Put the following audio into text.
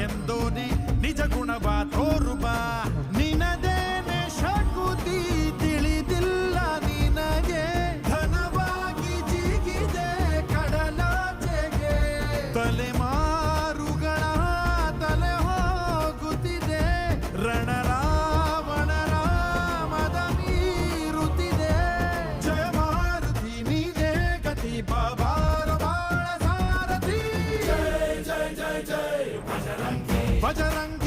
ಎಂದೋನಿ ನಿಜ ಗುಣವ ತೋರುಬ ನಿನದೇನೆ ಶಕುತಿ ತಿಳಿದಿಲ್ಲ ನಿನಗೆ ಘನವಾಗಿ ಜಿಗಿದೆ ಕಡಲಾಚೆಗೆ ತಲೆಮಾರುಗಳ ತಲೆ ಹೋಗುತ್ತಿದೆ ರಣರಾವಣರ ಮದ ಮೀರುತ್ತಿದೆ ಜಯ ಮಾರುತಿ ನೀನೇ ಗತಿ ಬಾಬಾರ ಬಾಳ ಸಾರಥಿ ಜೈ ಜೈ ಜೈ ಜೈ ಬಜರಂಗಿ